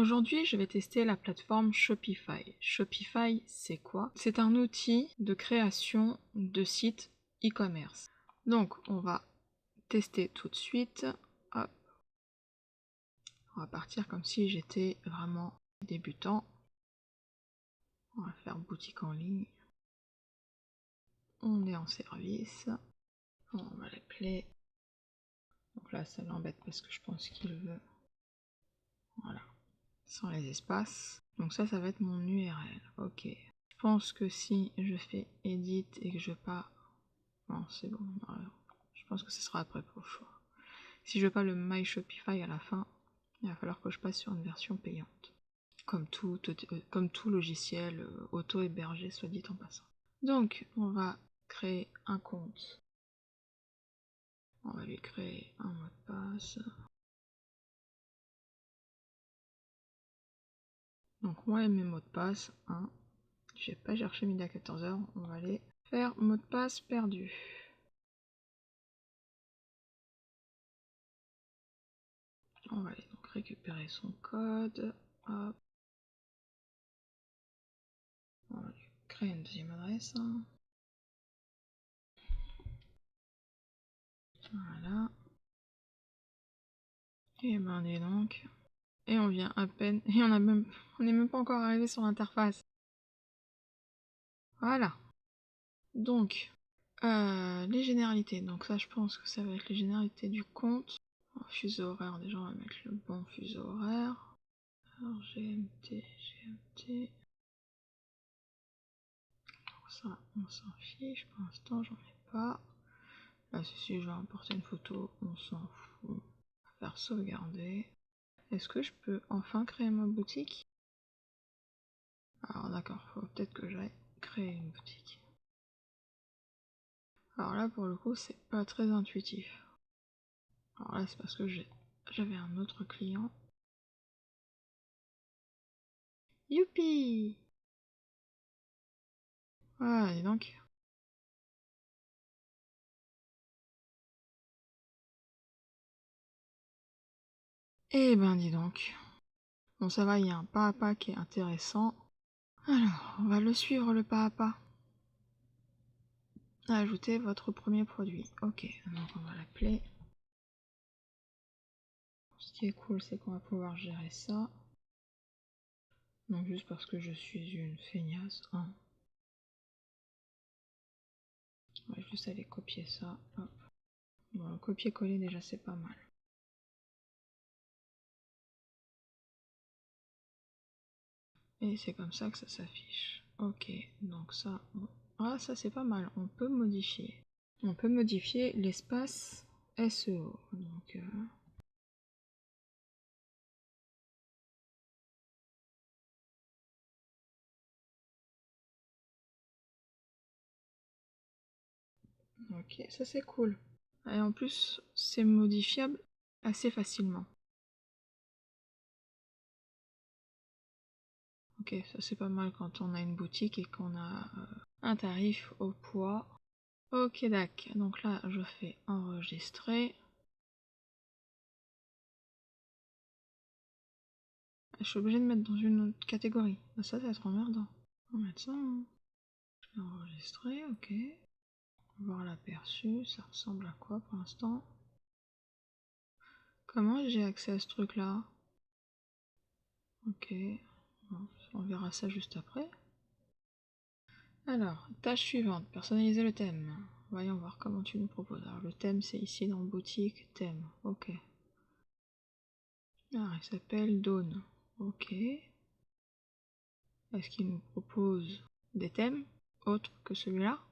Aujourd'hui, je vais tester la plateforme Shopify. Shopify, c'est quoi? C'est un outil de création de sites e-commerce. Donc, on va tester tout de suite. Hop. On va partir comme si j'étais vraiment débutant. On va faire boutique en ligne. On est en service. On va l'appeler. Donc là, ça l'embête parce que je pense qu'il veut. Voilà. Sans les espaces. Donc ça va être mon URL. Ok. Je pense que si je fais edit et que je pars... Non, c'est bon. Je pense que ce sera après pour le choix. Si je veux pas le My Shopify à la fin, il va falloir que je passe sur une version payante. Comme tout logiciel auto-hébergé, soit dit en passant. Donc, on va créer un compte. On va lui créer un mot de passe. Donc, moi et mes mots de passe, hein, je vais pas chercher midi à 14h, on va aller faire mot de passe perdu. On va aller donc récupérer son code. Hop. On va lui créer une deuxième adresse. Voilà. Et ben dis donc. Et on vient à peine. Et on n'est même pas encore arrivé sur l'interface. Voilà. Donc, les généralités. Donc ça, je pense que ça va être les généralités du compte. En fuseau horaire, déjà, on va mettre le bon fuseau horaire. Alors, GMT. Donc ça, on s'en fiche. Pour l'instant, j'en ai pas. Là, si je vais importer une photo, on s'en fout. On va faire sauvegarder. Est-ce que je peux enfin créer ma boutique? Alors d'accord, faut peut-être que j'aille créer une boutique. Alors là, pour le coup, c'est pas très intuitif. Alors là, c'est parce que j'avais un autre client. Youpi! Ah, dis donc. Eh ben, dis donc. Bon, ça va, il y a un pas à pas qui est intéressant. Alors, on va le suivre, le pas à pas. Ajoutez votre premier produit. Ok, donc on va l'appeler. Ce qui est cool, c'est qu'on va pouvoir gérer ça. Donc juste parce que je suis une feignasse. Hein. On va juste aller copier ça. Hop. Bon, copier-coller déjà c'est pas mal. Et c'est comme ça que ça s'affiche. Ok, donc ça... Bon. Ah, ça c'est pas mal. On peut modifier. On peut modifier l'espace SEO. Donc... Ok, ça c'est cool. Et en plus, c'est modifiable assez facilement. Ok, ça c'est pas mal quand on a une boutique et qu'on a un tarif au poids. Ok, d'accord. Donc là, je fais enregistrer. Je suis obligée de mettre dans une autre catégorie. Ça va être emmerdant. On va mettre ça. Hein. Je vais enregistrer, ok. Voir l'aperçu, ça ressemble à quoi pour l'instant? Comment j'ai accès à ce truc-là? Ok. Bon, on verra ça juste après. Alors, tâche suivante, personnaliser le thème. Voyons voir comment tu nous proposes. Alors, le thème, c'est ici dans boutique, thème. Ok. Alors, il s'appelle Dawn. Ok. Est-ce qu'il nous propose des thèmes autres que celui-là?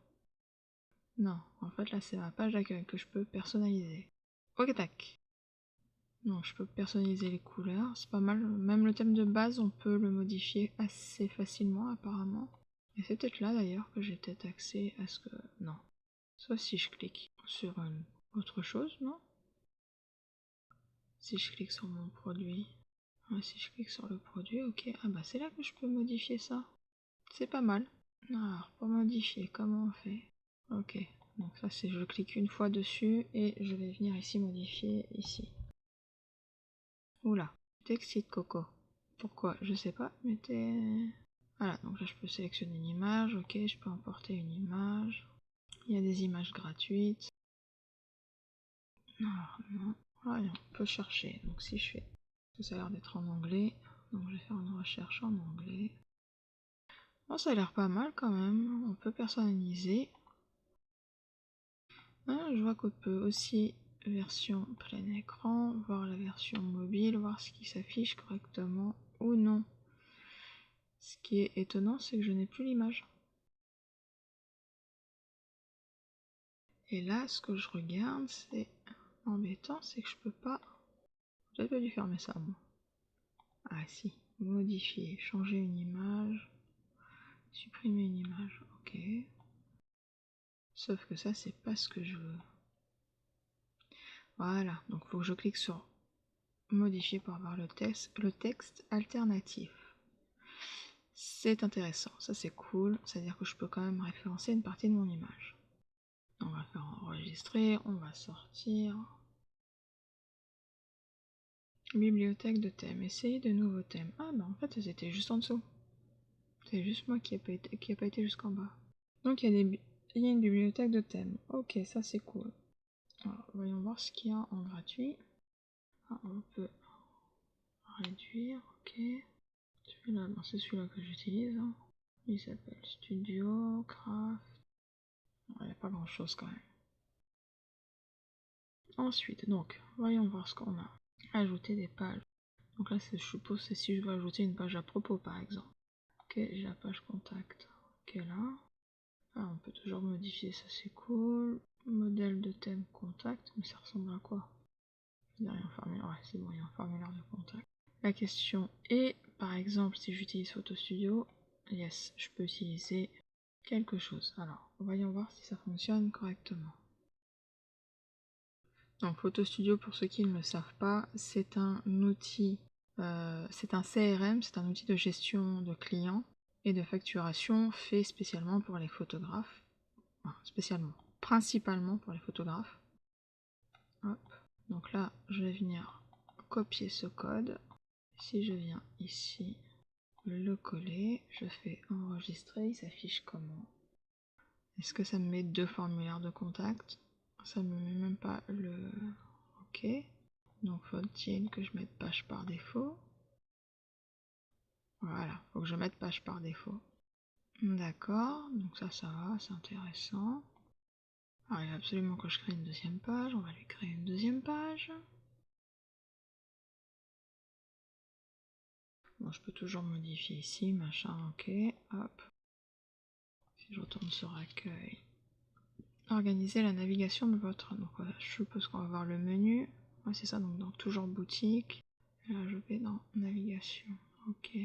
Non, en fait, là, c'est ma page d'accueil que je peux personnaliser. Ok, tac. Donc, je peux personnaliser les couleurs, c'est pas mal. Même le thème de base, on peut le modifier assez facilement, apparemment. Et c'est peut-être là, d'ailleurs, que j'ai peut-être accès à ce que... Non. Soit si je clique sur une autre chose, non? Si je clique sur mon produit. Ouais, si je clique sur le produit, ok. Ah bah c'est là que je peux modifier ça. C'est pas mal. Alors, pour modifier, comment on fait? Ok. Donc ça c'est je clique une fois dessus et je vais venir ici modifier ici. Oula, t'excite Coco. Pourquoi? Je sais pas. Mettez... Voilà, donc là je peux sélectionner une image, ok, je peux importer une image. Il y a des images gratuites. Alors non, voyons, on peut chercher. Donc si je fais... Ça a l'air d'être en anglais, donc je vais faire une recherche en anglais. Bon, ça a l'air pas mal quand même, on peut personnaliser. Ah, je vois qu'on peut aussi version plein écran, voir la version mobile, voir ce qui s'affiche correctement ou non. Ce qui est étonnant, c'est que je n'ai plus l'image. Et là, ce que je regarde, c'est embêtant, c'est que je peux pas... J'avais pas dû fermer ça, moi. Ah si, modifier, changer une image, supprimer une image, ok. Sauf que ça, c'est pas ce que je veux. Voilà, donc il faut que je clique sur modifier pour avoir le texte alternatif. C'est intéressant, ça c'est cool, c'est-à-dire que je peux quand même référencer une partie de mon image. On va faire enregistrer, on va sortir. Bibliothèque de thèmes, essayer de nouveaux thèmes. Ah bah en fait c'était juste en dessous. C'est juste moi qui a pas été jusqu'en bas. Donc il y a une bibliothèque de thèmes. Ok, ça c'est cool. Alors, voyons voir ce qu'il y a en gratuit. Ah, on peut réduire, ok. Celui-là, bon, c'est celui-là que j'utilise. Hein. Il s'appelle Studio, Craft. Il n'y a pas grand chose quand même. Ensuite, donc, voyons voir ce qu'on a. Ajouter des pages. Donc là, je suppose c'est si je veux ajouter une page à propos par exemple. Ok, j'ai la page contact. Ok, là. Ah, on peut toujours modifier, ça c'est cool. Modèle de thème contact, mais ça ressemble à quoi? Il y a un formulaire, ouais, c'est bon, il y a un formulaire de contact. La question est, par exemple, si j'utilise Photo Studio, yes, je peux utiliser quelque chose. Alors, voyons voir si ça fonctionne correctement. Donc, Photo Studio, pour ceux qui ne le savent pas, c'est un outil, c'est un CRM, c'est un outil de gestion de clients et de facturation fait spécialement pour les photographes. Enfin, spécialement, principalement pour les photographes. Hop. Donc là, je vais venir copier ce code. Si je viens ici, le coller, je fais enregistrer, il s'affiche comment? Est-ce que ça me met deux formulaires de contact? Ça me met même pas le... Ok. Donc faut-il que je mette page par défaut? Voilà, faut que je mette page par défaut. D'accord, donc ça va, c'est intéressant. Alors il va absolument que je crée une deuxième page, on va lui créer une deuxième page. Bon, je peux toujours modifier ici, machin, ok, hop. Si je retourne sur accueil, organiser la navigation de votre... Donc voilà, je suppose qu'on va voir le menu. Ouais, c'est ça, donc dans toujours boutique. Et là, je vais dans navigation, ok.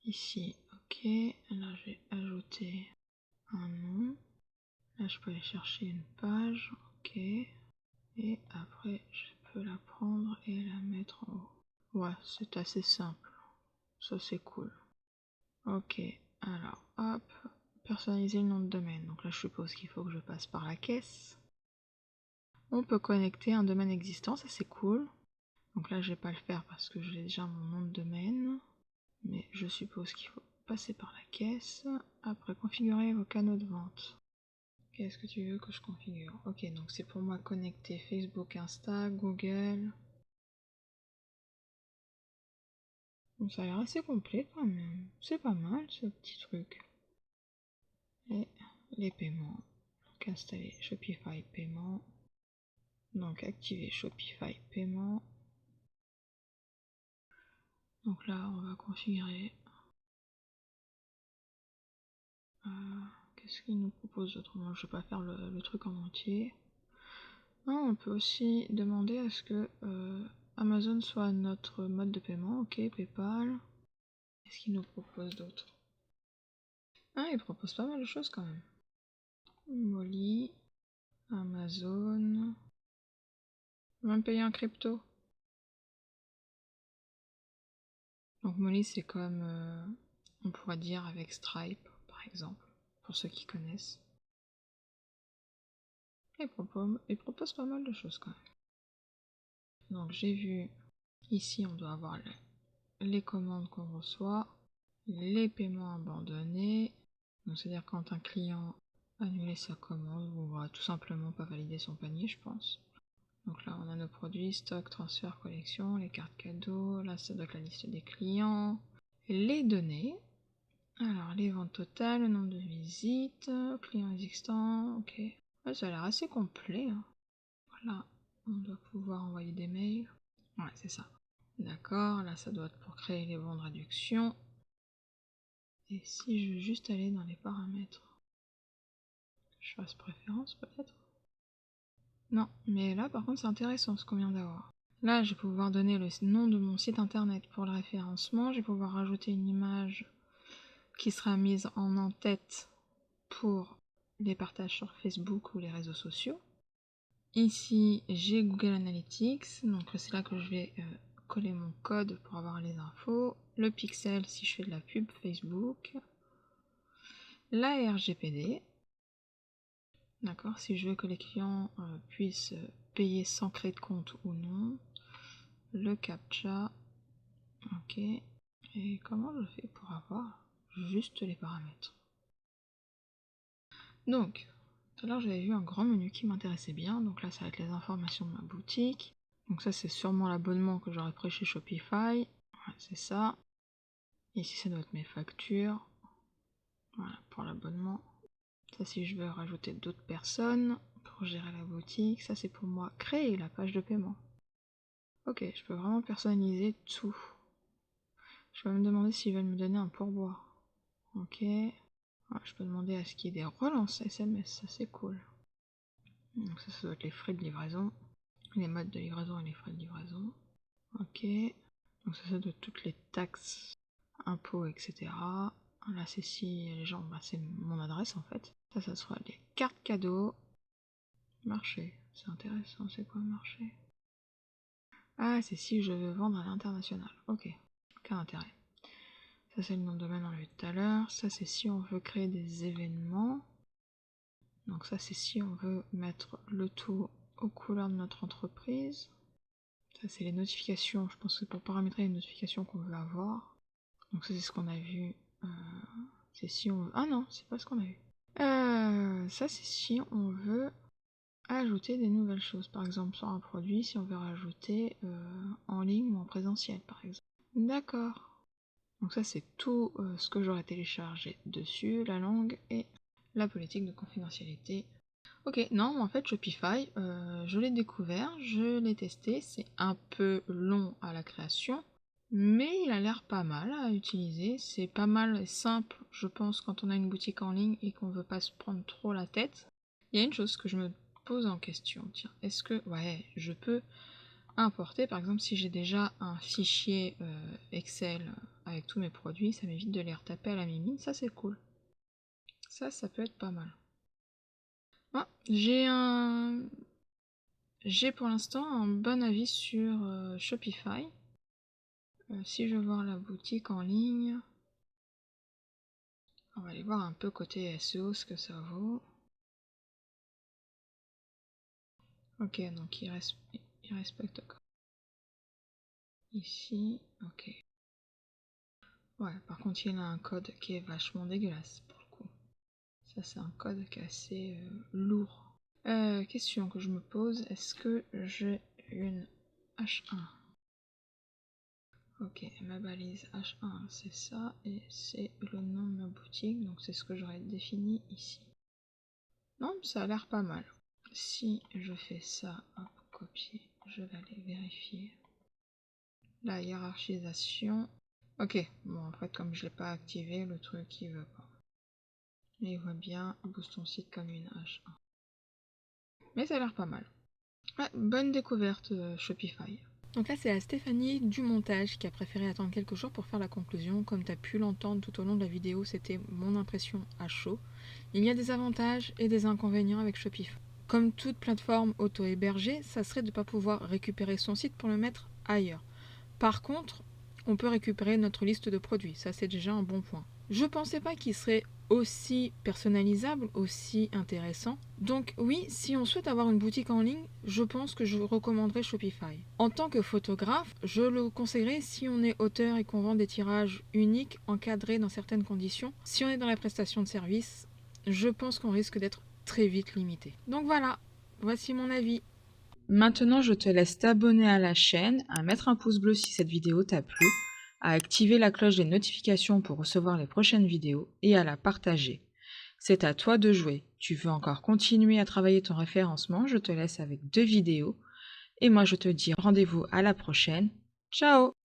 Ici, ok. Là, je vais ajouter un nom. Là, je peux aller chercher une page, ok. Et après, je peux la prendre et la mettre en haut. Ouais, c'est assez simple. Ça, c'est cool. Ok, alors, hop. Personnaliser le nom de domaine. Donc là, je suppose qu'il faut que je passe par la caisse. On peut connecter un domaine existant, ça c'est cool. Donc là, je vais pas le faire parce que j'ai déjà mon nom de domaine. Mais je suppose qu'il faut passer par la caisse. Après, configurer vos canaux de vente. Qu'est-ce que tu veux que je configure? Ok, donc c'est pour moi connecter Facebook, Insta, Google. Bon, ça a l'air assez complet quand même. C'est pas mal ce petit truc. Et les paiements. Donc installer Shopify paiement. Donc activer Shopify paiement. Donc là, on va configurer. Qu'est-ce qu'il nous propose d'autre? Moi, je vais pas faire le truc en entier. Non, on peut aussi demander à ce que Amazon soit notre mode de paiement. Ok, PayPal. Qu'est-ce qu'il nous propose d'autre? Ah, il propose pas mal de choses quand même. Molly, Amazon. Même payer en crypto. Donc Molly, c'est comme on pourrait dire avec Stripe, par exemple, pour ceux qui connaissent. Il propose pas mal de choses quand même. Donc j'ai vu, ici on doit avoir les commandes qu'on reçoit, les paiements abandonnés. Donc c'est-à-dire quand un client a annulé sa commande ou va tout simplement pas valider son panier, je pense. Donc là, on a nos produits, stock, transfert, collection, les cartes cadeaux. Là, ça doit être la liste des clients. Les données. Alors, les ventes totales, le nombre de visites, clients existants, ok. Ouais, ça a l'air assez complet. Hein. Voilà, on doit pouvoir envoyer des mails. Ouais, c'est ça. D'accord, là, ça doit être pour créer les bons de réduction. Et si je veux juste aller dans les paramètres, je fasse préférence peut-être? Non, mais là par contre c'est intéressant ce qu'on vient d'avoir. Là je vais pouvoir donner le nom de mon site internet pour le référencement, je vais pouvoir rajouter une image qui sera mise en en-tête pour les partages sur Facebook ou les réseaux sociaux. Ici j'ai Google Analytics, donc c'est là que je vais coller mon code pour avoir les infos, le pixel si je fais de la pub Facebook, la RGPD, d'accord, si je veux que les clients puissent payer sans créer de compte ou non, le CAPTCHA, ok, et comment je fais pour avoir juste les paramètres? Donc, tout à l'heure j'avais vu un grand menu qui m'intéressait bien, donc là ça va être les informations de ma boutique, donc ça c'est sûrement l'abonnement que j'aurais pris chez Shopify, ouais, c'est ça, ici ça doit être mes factures, voilà pour l'abonnement. Ça si je veux rajouter d'autres personnes pour gérer la boutique, ça c'est pour moi créer la page de paiement. Ok, je peux vraiment personnaliser tout. Je vais me demander s'ils veulent me donner un pourboire. Ok. Ouais, je peux demander à ce qu'il y ait des relances SMS, ça c'est cool. Donc ça doit être les frais de livraison, les modes de livraison et les frais de livraison. Ok. Donc ça doit être toutes les taxes, impôts, etc. Là c'est si les gens, bah, c'est mon adresse en fait. Ça sera les cartes cadeaux. Marché, c'est intéressant, c'est quoi marché? Ah, c'est si je veux vendre à l'international. Ok, aucun intérêt. Ça c'est le nom de domaine on l'a vu tout à l'heure. Ça c'est si on veut créer des événements. Donc ça c'est si on veut mettre le tout aux couleurs de notre entreprise. Ça c'est les notifications, je pense que c'est pour paramétrer les notifications qu'on veut avoir. Donc ça c'est ce qu'on a vu. C'est si on veut... Ah non, c'est pas ce qu'on a vu. Ça c'est si on veut ajouter des nouvelles choses. Par exemple sur un produit, si on veut rajouter en ligne ou en présentiel par exemple. D'accord. Donc ça c'est tout ce que j'aurais téléchargé dessus, la langue et la politique de confidentialité. Ok, non, mais en fait Shopify, je l'ai découvert, je l'ai testé, c'est un peu long à la création, mais il a l'air pas mal à utiliser, c'est pas mal simple, je pense, quand on a une boutique en ligne et qu'on veut pas se prendre trop la tête. Il y a une chose que je me pose en question, tiens, est-ce que, ouais, je peux importer, par exemple, si j'ai déjà un fichier Excel avec tous mes produits, ça m'évite de les retaper à la mimine, ça c'est cool. Ça peut être pas mal. Ah, j'ai pour l'instant un bon avis sur Shopify. Si je veux voir la boutique en ligne, on va aller voir un peu côté SEO ce que ça vaut. Ok, donc il respecte encore. Ici, ok. Ouais, par contre il a un code qui est vachement dégueulasse pour le coup. Ça c'est un code qui est assez lourd. Question que je me pose, est-ce que j'ai une H1? Ok, ma balise H1 c'est ça, et c'est le nom de ma boutique, donc c'est ce que j'aurais défini ici. Non, ça a l'air pas mal. Si je fais ça, hop, copier, je vais aller vérifier. La hiérarchisation. Ok, bon en fait comme je l'ai pas activé, le truc il veut pas. Et il voit bien, booste ton site comme une H1. Mais ça a l'air pas mal. Ouais, bonne découverte Shopify. Donc là c'est la Stéphanie du montage qui a préféré attendre quelques jours pour faire la conclusion. Comme tu as pu l'entendre tout au long de la vidéo, c'était mon impression à chaud. Il y a des avantages et des inconvénients avec Shopify. Comme toute plateforme auto-hébergée, ça serait de ne pas pouvoir récupérer son site pour le mettre ailleurs. Par contre, on peut récupérer notre liste de produits, ça c'est déjà un bon point. Je pensais pas qu'il serait aussi personnalisable, aussi intéressant. Donc oui, si on souhaite avoir une boutique en ligne, je pense que je recommanderais Shopify. En tant que photographe, je le conseillerais si on est auteur et qu'on vend des tirages uniques, encadrés dans certaines conditions. Si on est dans la prestation de service, je pense qu'on risque d'être très vite limité. Donc voilà, voici mon avis. Maintenant, je te laisse t'abonner à la chaîne, à mettre un pouce bleu si cette vidéo t'a plu, à activer la cloche des notifications pour recevoir les prochaines vidéos et à la partager. C'est à toi de jouer. Tu veux encore continuer à travailler ton référencement, je te laisse avec 2 vidéos. Et moi, je te dis rendez-vous à la prochaine. Ciao!